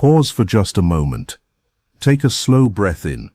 Pause for just a moment. Take a slow breath in.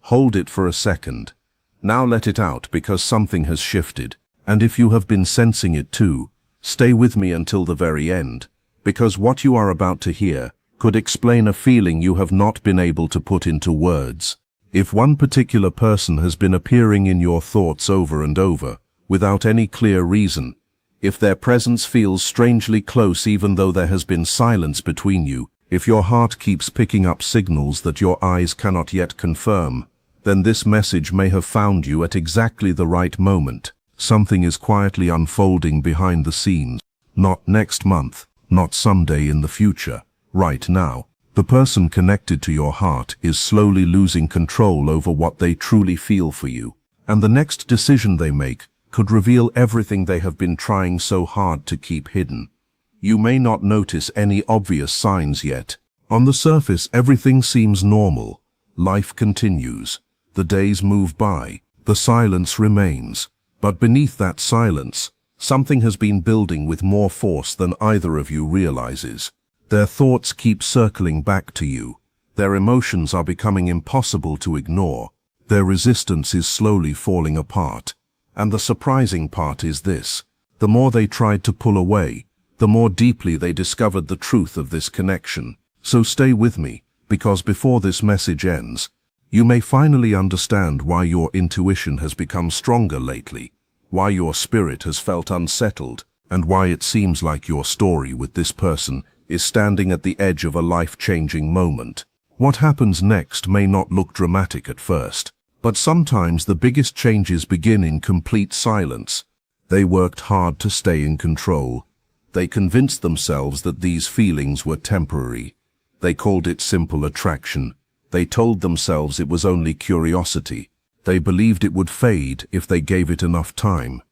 Hold it for a second. Now let it out because something has shifted. And if you have been sensing it too, stay with me until the very end, because what you are about to hear could explain a feeling you have not been able to put into words. If one particular person has been appearing in your thoughts over and over, without any clear reason, if their presence feels strangely close even though there has been silence between you, if your heart keeps picking up signals that your eyes cannot yet confirm, then this message may have found you at exactly the right moment. Something is quietly unfolding behind the scenes. Not next month, not someday in the future. Right now, the person connected to your heart is slowly losing control over what they truly feel for you. And the next decision they make could reveal everything they have been trying so hard to keep hidden. You may not notice any obvious signs yet. On the surface, everything seems normal. Life continues. The days move by. The silence remains. But beneath that silence, something has been building with more force than either of you realizes. Their thoughts keep circling back to you. Their emotions are becoming impossible to ignore. Their resistance is slowly falling apart. And the surprising part is this: the more they tried to pull away, the more deeply they discovered the truth of this connection. So stay with me, because before this message ends, you may finally understand why your intuition has become stronger lately, why your spirit has felt unsettled, and why it seems like your story with this person is standing at the edge of a life-changing moment. What happens next may not look dramatic at first, but sometimes the biggest changes begin in complete silence. They worked hard to stay in control. They convinced themselves that these feelings were temporary. They called it simple attraction. They told themselves it was only curiosity. They believed it would fade if they gave it enough time.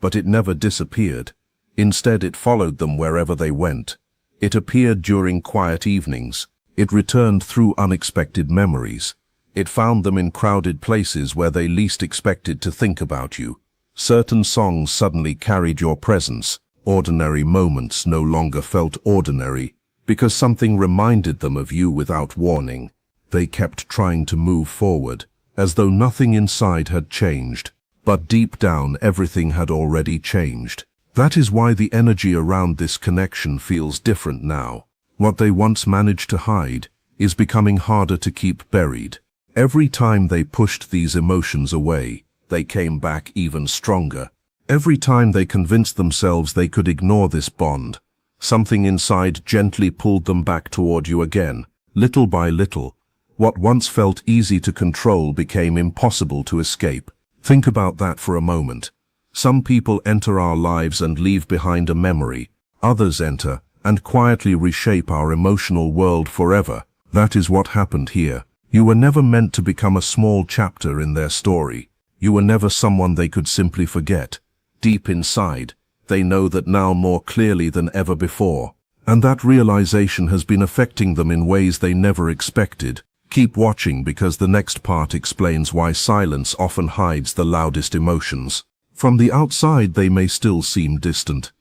But it never disappeared. Instead, it followed them wherever they went. It appeared during quiet evenings. It returned through unexpected memories. It found them in crowded places where they least expected to think about you. Certain songs suddenly carried your presence. Ordinary moments no longer felt ordinary because something reminded them of you without warning. They kept trying to move forward, as though nothing inside had changed. But deep down, everything had already changed. That is why the energy around this connection feels different now. What they once managed to hide is becoming harder to keep buried. Every time they pushed these emotions away, they came back even stronger. Every time they convinced themselves they could ignore this bond, something inside gently pulled them back toward you again. Little by little, what once felt easy to control became impossible to escape. Think about that for a moment. Some people enter our lives and leave behind a memory. Others enter and quietly reshape our emotional world forever. That is what happened here. You were never meant to become a small chapter in their story. You were never someone they could simply forget. Deep inside, they know that now more clearly than ever before. And that realization has been affecting them in ways they never expected. Keep watching, because the next part explains why silence often hides the loudest emotions. From the outside, they may still seem distant.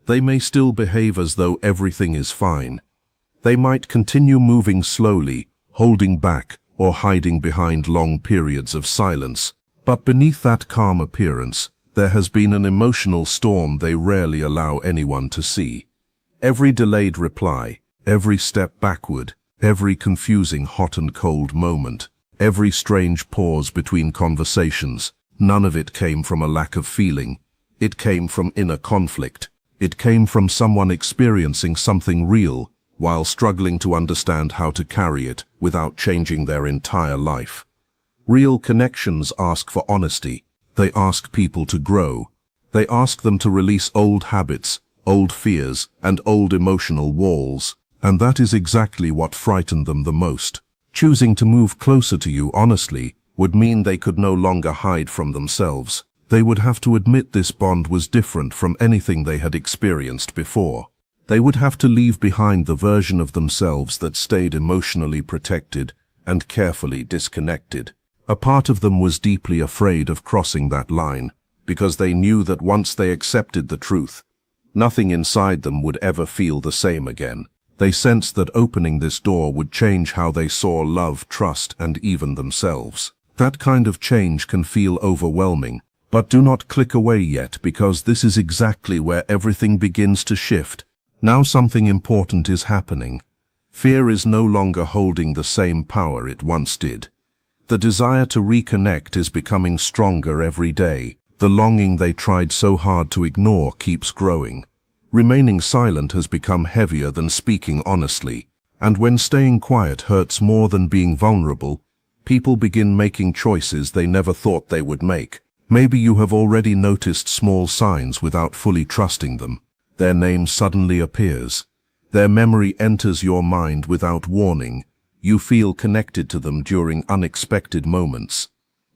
They may still behave as though everything is fine. They might continue moving slowly, holding back, or hiding behind long periods of silence. But beneath that calm appearance, there has been an emotional storm they rarely allow anyone to see. Every delayed reply, every step backward, every confusing hot and cold moment, every strange pause between conversations, none of it came from a lack of feeling. It came from inner conflict. It came from someone experiencing something real, while struggling to understand how to carry it without changing their entire life. Real connections ask for honesty. They ask people to grow. They ask them to release old habits, old fears, and old emotional walls. And that is exactly what frightened them the most. Choosing to move closer to you honestly would mean they could no longer hide from themselves. They would have to admit this bond was different from anything they had experienced before. They would have to leave behind the version of themselves that stayed emotionally protected and carefully disconnected. A part of them was deeply afraid of crossing that line, because they knew that once they accepted the truth, nothing inside them would ever feel the same again. They sensed that opening this door would change how they saw love, trust, and even themselves. That kind of change can feel overwhelming, but do not click away yet, because this is exactly where everything begins to shift. Now something important is happening. Fear is no longer holding the same power it once did. The desire to reconnect is becoming stronger every day. The longing they tried so hard to ignore keeps growing. Remaining silent has become heavier than speaking honestly, and when staying quiet hurts more than being vulnerable, people begin making choices they never thought they would make. Maybe you have already noticed small signs without fully trusting them. Their name suddenly appears. Their memory enters your mind without warning. You feel connected to them during unexpected moments.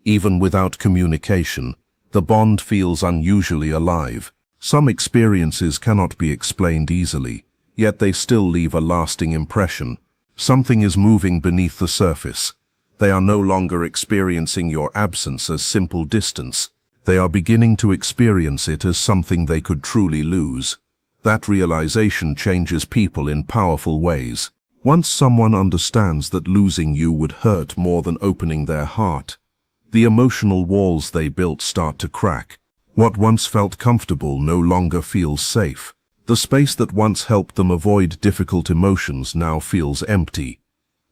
Even without communication, the bond feels unusually alive. Some experiences cannot be explained easily, yet they still leave a lasting impression. Something is moving beneath the surface. They are no longer experiencing your absence as simple distance. They are beginning to experience it as something they could truly lose. That realization changes people in powerful ways. Once someone understands that losing you would hurt more than opening their heart, the emotional walls they built start to crack. What once felt comfortable no longer feels safe. The space that once helped them avoid difficult emotions now feels empty.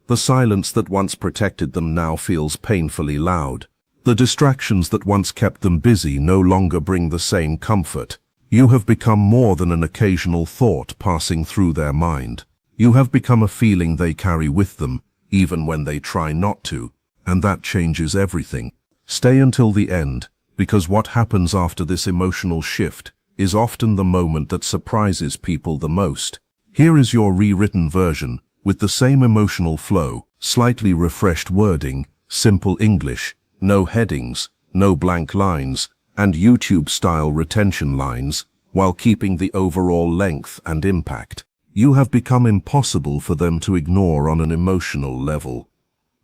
The silence that once protected them now feels painfully loud. The distractions that once kept them busy no longer bring the same comfort. You have become more than an occasional thought passing through their mind. You have become a feeling they carry with them, even when they try not to, and that changes everything. Stay until the end, because what happens after this emotional shift is often the moment that surprises people the most. Here is your rewritten version, with the same emotional flow, slightly refreshed wording, simple English, no headings, no blank lines, and YouTube-style retention lines, while keeping the overall length and impact. You have become impossible for them to ignore on an emotional level.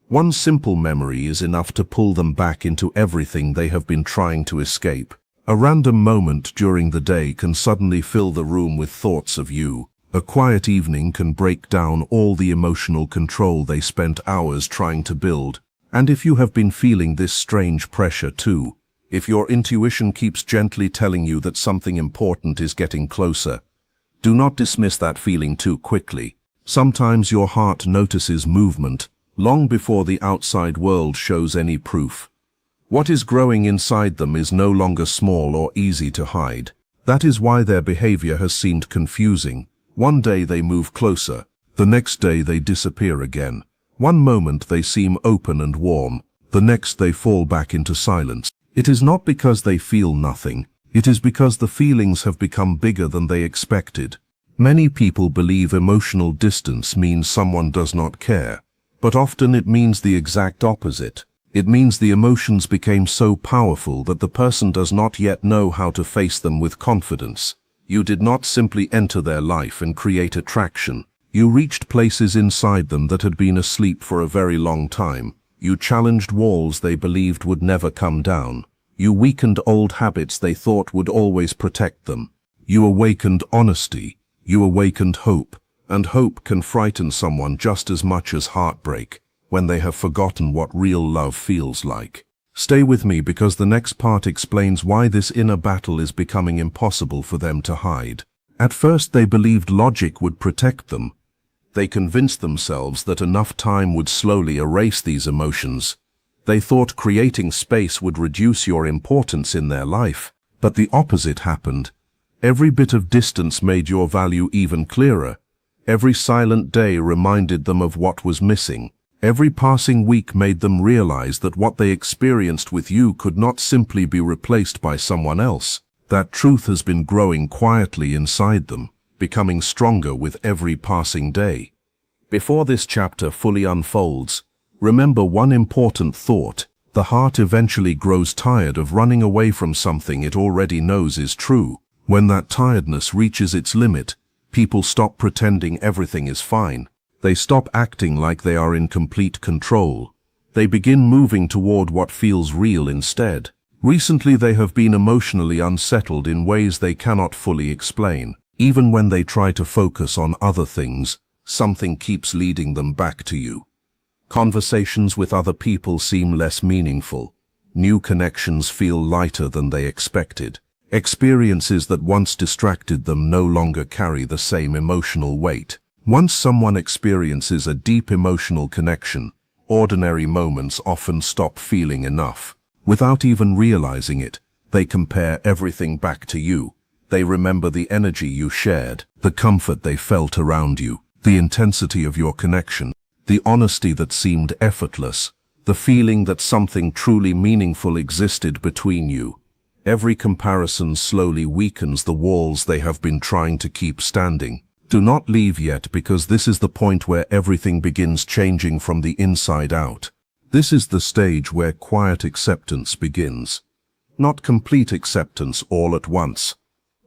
One simple memory is enough to pull them back into everything they have been trying to escape. A random moment during the day can suddenly fill the room with thoughts of you. A quiet evening can break down all the emotional control they spent hours trying to build. And if you have been feeling this strange pressure too, if your intuition keeps gently telling you that something important is getting closer, do not dismiss that feeling too quickly. Sometimes your heart notices movement long before the outside world shows any proof. What is growing inside them is no longer small or easy to hide. That is why their behavior has seemed confusing. One day they move closer, the next day they disappear again. One moment they seem open and warm, the next they fall back into silence. It is not because they feel nothing, it is because the feelings have become bigger than they expected. Many people believe emotional distance means someone does not care, but often it means the exact opposite. It means the emotions became so powerful that the person does not yet know how to face them with confidence. You did not simply enter their life and create attraction. You reached places inside them that had been asleep for a very long time. You challenged walls they believed would never come down. You weakened old habits they thought would always protect them. You awakened honesty. You awakened hope. And hope can frighten someone just as much as heartbreak, when they have forgotten what real love feels like. Stay with me, because the next part explains why this inner battle is becoming impossible for them to hide. At first they believed logic would protect them. They convinced themselves that enough time would slowly erase these emotions. They thought creating space would reduce your importance in their life. But the opposite happened. Every bit of distance made your value even clearer. Every silent day reminded them of what was missing. Every passing week made them realize that what they experienced with you could not simply be replaced by someone else. That truth has been growing quietly inside them, becoming stronger with every passing day. Before this chapter fully unfolds, remember one important thought. The heart eventually grows tired of running away from something it already knows is true. When that tiredness reaches its limit, people stop pretending everything is fine. They stop acting like they are in complete control. They begin moving toward what feels real instead. Recently they have been emotionally unsettled in ways they cannot fully explain. Even when they try to focus on other things, something keeps leading them back to you. Conversations with other people seem less meaningful. New connections feel lighter than they expected. Experiences that once distracted them no longer carry the same emotional weight. Once someone experiences a deep emotional connection, ordinary moments often stop feeling enough. Without even realizing it, they compare everything back to you. They remember the energy you shared, the comfort they felt around you, the intensity of your connection, the honesty that seemed effortless, the feeling that something truly meaningful existed between you. Every comparison slowly weakens the walls they have been trying to keep standing. Do not leave yet, because this is the point where everything begins changing from the inside out. This is the stage where quiet acceptance begins. Not complete acceptance all at once,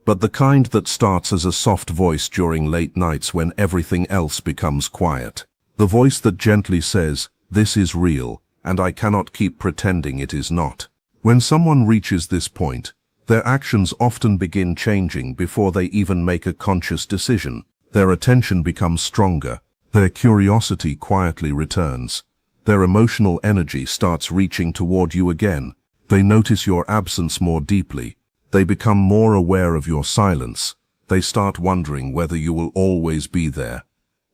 but the kind that starts as a soft voice during late nights when everything else becomes quiet. The voice that gently says, "This is real, and I cannot keep pretending it is not." When someone reaches this point, their actions often begin changing before they even make a conscious decision. Their attention becomes stronger, their curiosity quietly returns, their emotional energy starts reaching toward you again. They notice your absence more deeply, they become more aware of your silence, they start wondering whether you will always be there,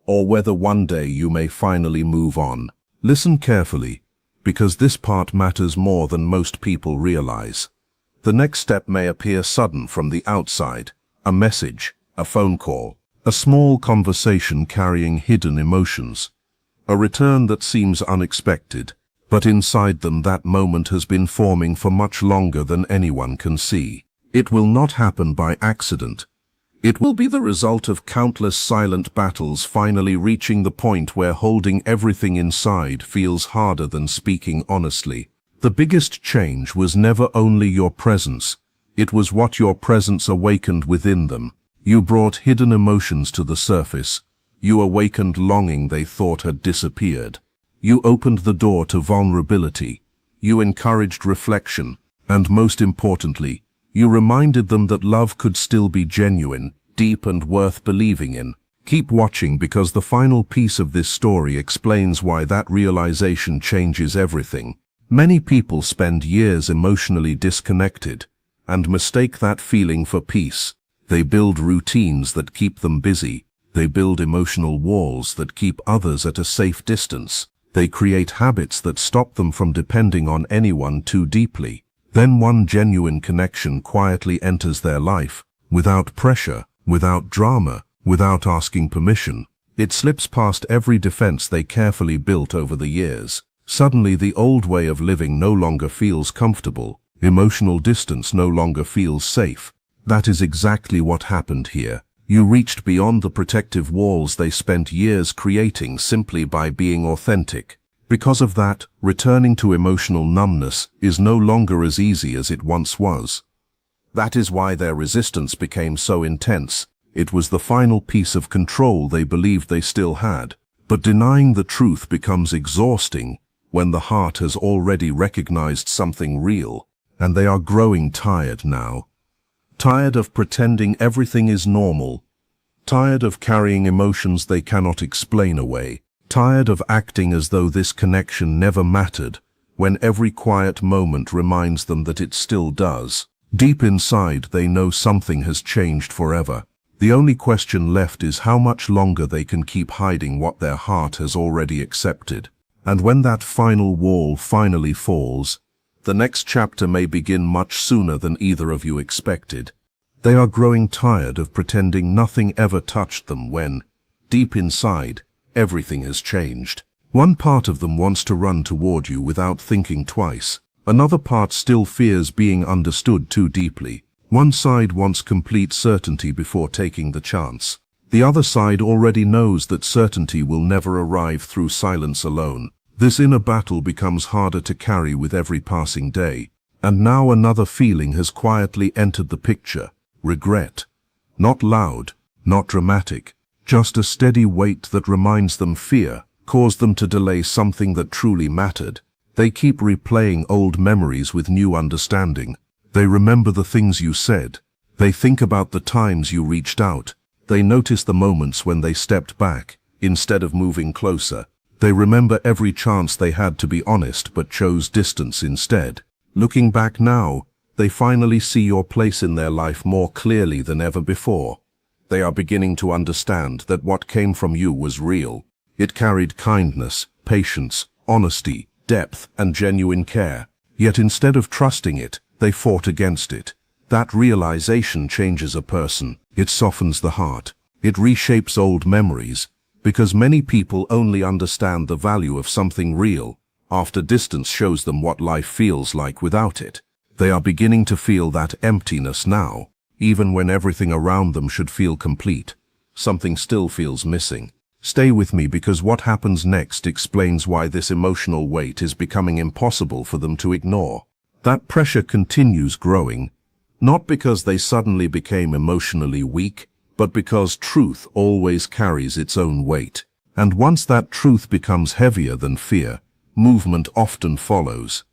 or whether one day you may finally move on. Listen carefully, because this part matters more than most people realize. The next step may appear sudden from the outside: a message, a phone call, a small conversation carrying hidden emotions, a return that seems unexpected, but inside them that moment has been forming for much longer than anyone can see. It will not happen by accident. It will be the result of countless silent battles finally reaching the point where holding everything inside feels harder than speaking honestly. The biggest change was never only your presence, it was what your presence awakened within them. You brought hidden emotions to the surface. You awakened longing they thought had disappeared. You opened the door to vulnerability. You encouraged reflection. And most importantly, you reminded them that love could still be genuine, deep and worth believing in. Keep watching, because the final piece of this story explains why that realization changes everything. Many people spend years emotionally disconnected and mistake that feeling for peace. They build routines that keep them busy. They build emotional walls that keep others at a safe distance. They create habits that stop them from depending on anyone too deeply. Then one genuine connection quietly enters their life, without pressure, without drama, without asking permission. It slips past every defense they carefully built over the years. Suddenly the old way of living no longer feels comfortable. Emotional distance no longer feels safe. That is exactly what happened here. You reached beyond the protective walls they spent years creating simply by being authentic. Because of that, returning to emotional numbness is no longer as easy as it once was. That is why their resistance became so intense. It was the final piece of control they believed they still had. But denying the truth becomes exhausting when the heart has already recognized something real, and they are growing tired now. Tired of pretending everything is normal. Tired of carrying emotions they cannot explain away. Tired of acting as though this connection never mattered, when every quiet moment reminds them that it still does. Deep inside, they know something has changed forever. The only question left is how much longer they can keep hiding what their heart has already accepted. And when that final wall finally falls, the next chapter may begin much sooner than either of you expected. They are growing tired of pretending nothing ever touched them when, deep inside, everything has changed. One part of them wants to run toward you without thinking twice. Another part still fears being understood too deeply. One side wants complete certainty before taking the chance. The other side already knows that certainty will never arrive through silence alone. This inner battle becomes harder to carry with every passing day. And now another feeling has quietly entered the picture: regret. Not loud, not dramatic, just a steady weight that reminds them fear caused them to delay something that truly mattered. They keep replaying old memories with new understanding. They remember the things you said. They think about the times you reached out. They notice the moments when they stepped back, instead of moving closer. They remember every chance they had to be honest but chose distance instead. Looking back now, they finally see your place in their life more clearly than ever before. They are beginning to understand that what came from you was real. It carried kindness, patience, honesty, depth, and genuine care. Yet instead of trusting it, they fought against it. That realization changes a person. It softens the heart. It reshapes old memories, because many people only understand the value of something real after distance shows them what life feels like without it. They are beginning to feel that emptiness now. Even when everything around them should feel complete, something still feels missing. Stay with me, because what happens next explains why this emotional weight is becoming impossible for them to ignore. That pressure continues growing, not because they suddenly became emotionally weak, but because truth always carries its own weight. And once that truth becomes heavier than fear, movement often follows.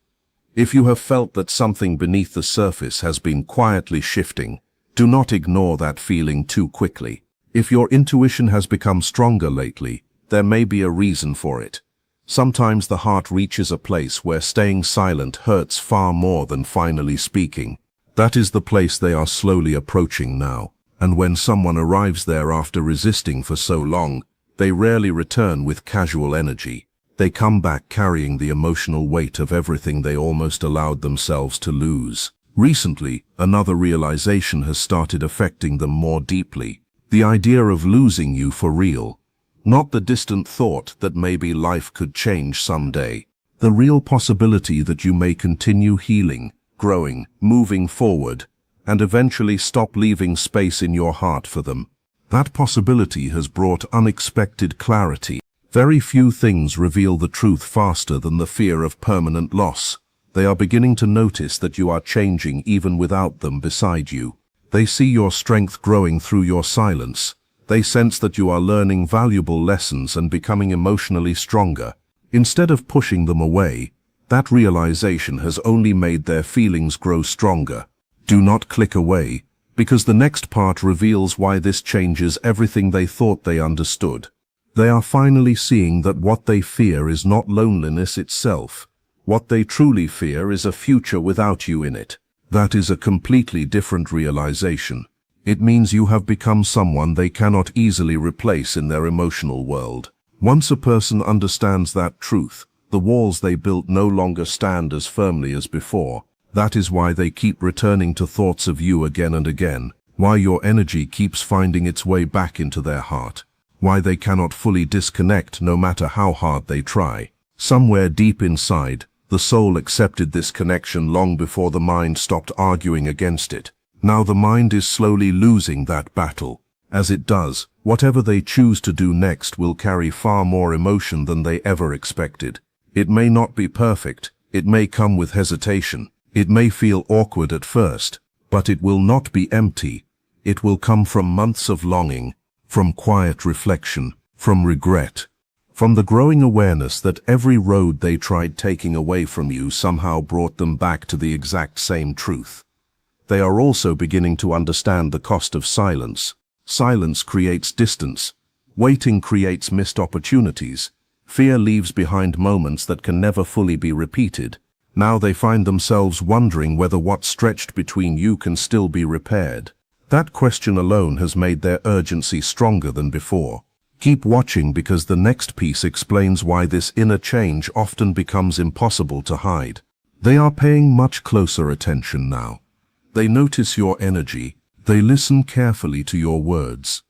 If you have felt that something beneath the surface has been quietly shifting, do not ignore that feeling too quickly. If your intuition has become stronger lately, there may be a reason for it. Sometimes the heart reaches a place where staying silent hurts far more than finally speaking. That is the place they are slowly approaching now. And when someone arrives there after resisting for so long, they rarely return with casual energy. They come back carrying the emotional weight of everything they almost allowed themselves to lose. Recently, another realization has started affecting them more deeply. The idea of losing you for real. Not the distant thought that maybe life could change someday. The real possibility that you may continue healing, growing, moving forward, and eventually stop leaving space in your heart for them. That possibility has brought unexpected clarity. Very few things reveal the truth faster than the fear of permanent loss. They are beginning to notice that you are changing even without them beside you. They see your strength growing through your silence. They sense that you are learning valuable lessons and becoming emotionally stronger. Instead of pushing them away, that realization has only made their feelings grow stronger. Do not click away, because the next part reveals why this changes everything they thought they understood. They are finally seeing that what they fear is not loneliness itself. What they truly fear is a future without you in it. That is a completely different realization. It means you have become someone they cannot easily replace in their emotional world. Once a person understands that truth, the walls they built no longer stand as firmly as before. That is why they keep returning to thoughts of you again and again, why your energy keeps finding its way back into their heart, why they cannot fully disconnect no matter how hard they try. Somewhere deep inside, the soul accepted this connection long before the mind stopped arguing against it. Now the mind is slowly losing that battle. As it does, whatever they choose to do next will carry far more emotion than they ever expected. It may not be perfect, it may come with hesitation, it may feel awkward at first, but it will not be empty. It will come from months of longing, from quiet reflection, from regret, from the growing awareness that every road they tried taking away from you somehow brought them back to the exact same truth. They are also beginning to understand the cost of silence. Silence creates distance. Waiting creates missed opportunities. Fear leaves behind moments that can never fully be repeated. Now they find themselves wondering whether what stretched between you can still be repaired. That question alone has made their urgency stronger than before. Keep watching, because the next piece explains why this inner change often becomes impossible to hide. They are paying much closer attention now. They notice your energy. They listen carefully to your words.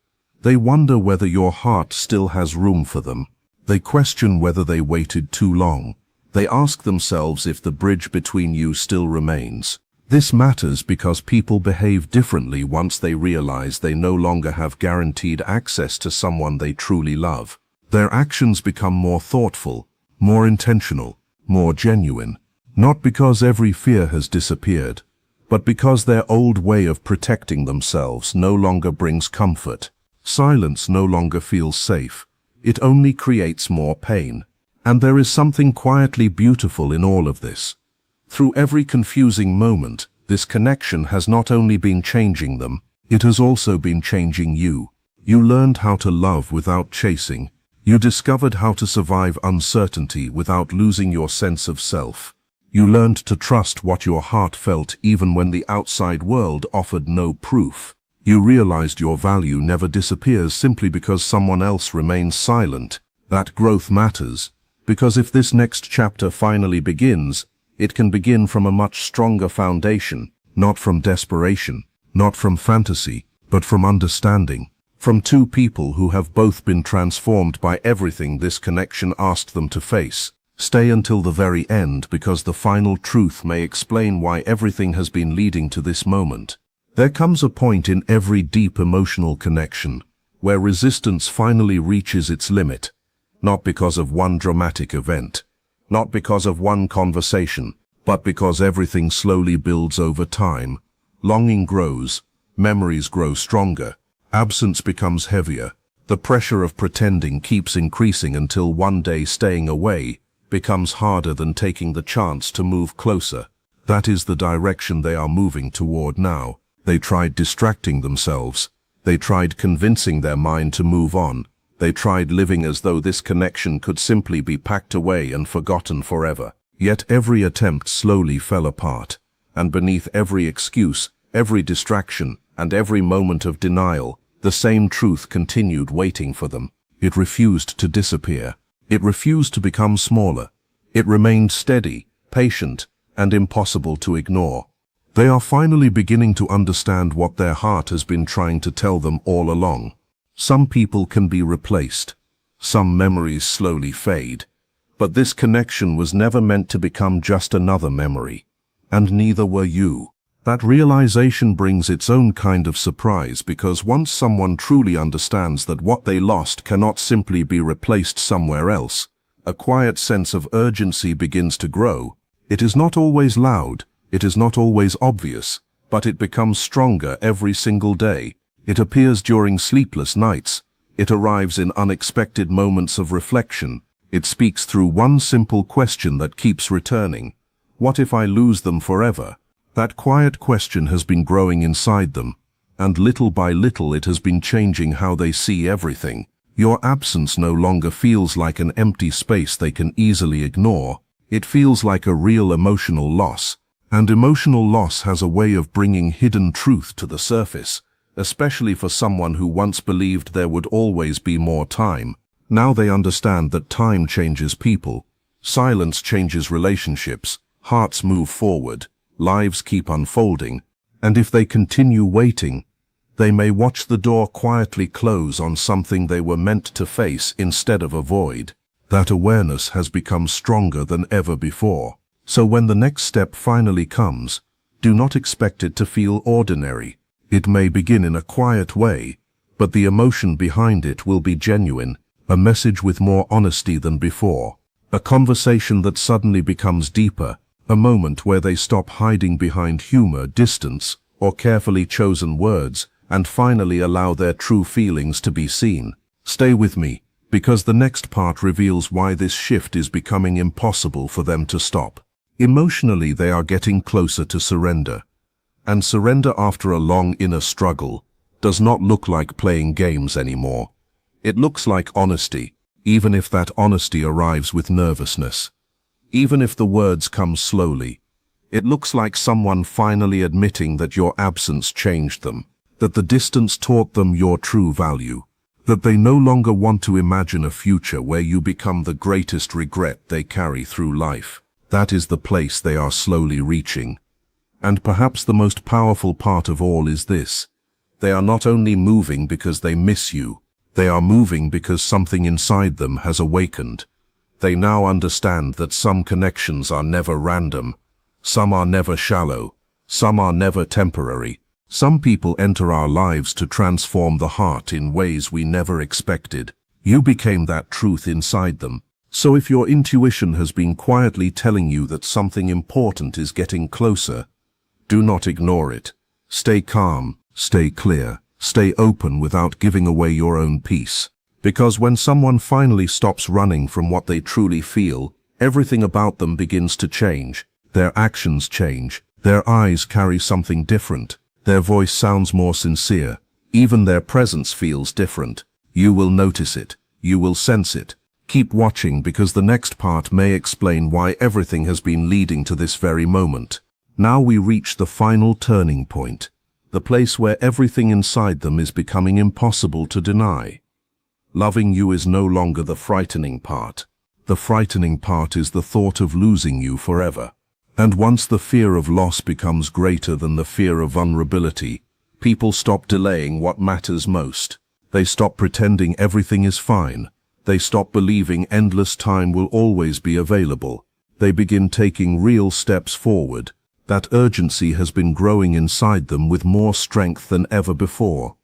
They wonder whether your heart still has room for them. They question whether they waited too long. They ask themselves if the bridge between you still remains. This matters because people behave differently once they realize they no longer have guaranteed access to someone they truly love. Their actions become more thoughtful, more intentional, more genuine. Not because every fear has disappeared, but because their old way of protecting themselves no longer brings comfort. Silence no longer feels safe. It only creates more pain. And there is something quietly beautiful in all of this. Through every confusing moment, this connection has not only been changing them, it has also been changing you. You learned how to love without chasing. You discovered how to survive uncertainty without losing your sense of self. You learned to trust what your heart felt even when the outside world offered no proof. You realized your value never disappears simply because someone else remains silent. That growth matters, because if this next chapter finally begins, it can begin from a much stronger foundation, not from desperation, not from fantasy, but from understanding. From two people who have both been transformed by everything this connection asked them to face. Stay until the very end because the final truth may explain why everything has been leading to this moment. There comes a point in every deep emotional connection where resistance finally reaches its limit, not because of one dramatic event, not because of one conversation, but because everything slowly builds over time. Longing grows, memories grow stronger, absence becomes heavier, the pressure of pretending keeps increasing until one day staying away becomes harder than taking the chance to move closer. That is the direction they are moving toward now. They tried distracting themselves. They tried convincing their mind to move on. They tried living as though this connection could simply be packed away and forgotten forever. Yet every attempt slowly fell apart. And beneath every excuse, every distraction, and every moment of denial, the same truth continued waiting for them. It refused to disappear. It refused to become smaller. It remained steady, patient, and impossible to ignore. They are finally beginning to understand what their heart has been trying to tell them all along. Some people can be replaced. Some memories slowly fade. But this connection was never meant to become just another memory. And neither were you. That realization brings its own kind of surprise because once someone truly understands that what they lost cannot simply be replaced somewhere else, a quiet sense of urgency begins to grow. It is not always loud. It is not always obvious, but it becomes stronger every single day. It appears during sleepless nights. It arrives in unexpected moments of reflection. It speaks through one simple question that keeps returning. What if I lose them forever? That quiet question has been growing inside them, and little by little it has been changing how they see everything. Your absence no longer feels like an empty space they can easily ignore. It feels like a real emotional loss. And emotional loss has a way of bringing hidden truth to the surface, especially for someone who once believed there would always be more time. Now they understand that time changes people, silence changes relationships, hearts move forward, lives keep unfolding, and if they continue waiting, they may watch the door quietly close on something they were meant to face instead of avoid. That awareness has become stronger than ever before. So when the next step finally comes, do not expect it to feel ordinary. It may begin in a quiet way, but the emotion behind it will be genuine, a message with more honesty than before, a conversation that suddenly becomes deeper, a moment where they stop hiding behind humor, distance, or carefully chosen words, and finally allow their true feelings to be seen. Stay with me, because the next part reveals why this shift is becoming impossible for them to stop. Emotionally, they are getting closer to surrender. And surrender after a long inner struggle does not look like playing games anymore. It looks like honesty, even if that honesty arrives with nervousness. Even if the words come slowly. It looks like someone finally admitting that your absence changed them, that the distance taught them your true value, that they no longer want to imagine a future where you become the greatest regret they carry through life. That is the place they are slowly reaching. And perhaps the most powerful part of all is this. They are not only moving because they miss you, they are moving because something inside them has awakened. They now understand that some connections are never random, some are never shallow, some are never temporary. Some people enter our lives to transform the heart in ways we never expected. You became that truth inside them. So if your intuition has been quietly telling you that something important is getting closer, do not ignore it. Stay calm, stay clear, stay open without giving away your own peace. Because when someone finally stops running from what they truly feel, everything about them begins to change. Their actions change. Their eyes carry something different. Their voice sounds more sincere. Even their presence feels different. You will notice it. You will sense it. Keep watching because the next part may explain why everything has been leading to this very moment. Now we reach the final turning point, the place where everything inside them is becoming impossible to deny. Loving you is no longer the frightening part. The frightening part is the thought of losing you forever. And once the fear of loss becomes greater than the fear of vulnerability, people stop delaying what matters most. They stop pretending everything is fine. They stop believing endless time will always be available. They begin taking real steps forward. That urgency has been growing inside them with more strength than ever before.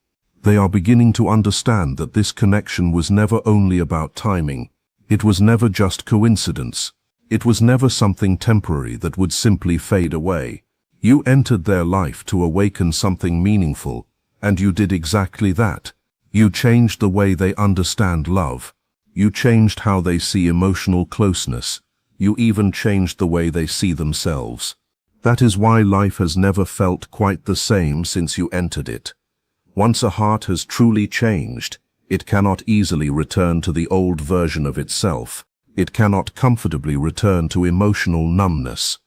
They are beginning to understand that this connection was never only about timing. It was never just coincidence. It was never something temporary that would simply fade away. You entered their life to awaken something meaningful, and you did exactly that. You changed the way they understand love. You changed how they see emotional closeness. You even changed the way they see themselves. That is why life has never felt quite the same since you entered it. Once a heart has truly changed, it cannot easily return to the old version of itself. It cannot comfortably return to emotional numbness.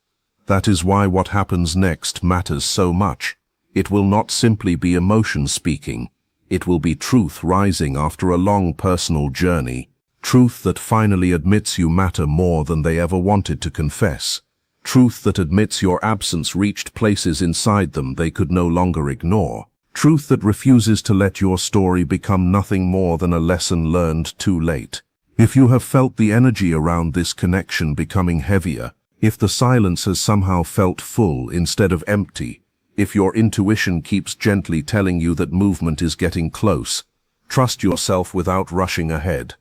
That is why what happens next matters so much. It will not simply be emotion speaking. It will be truth rising after a long personal journey. Truth that finally admits you matter more than they ever wanted to confess. Truth that admits your absence reached places inside them they could no longer ignore. Truth that refuses to let your story become nothing more than a lesson learned too late. If you have felt the energy around this connection becoming heavier, if the silence has somehow felt full instead of empty, if your intuition keeps gently telling you that movement is getting close, trust yourself without rushing ahead.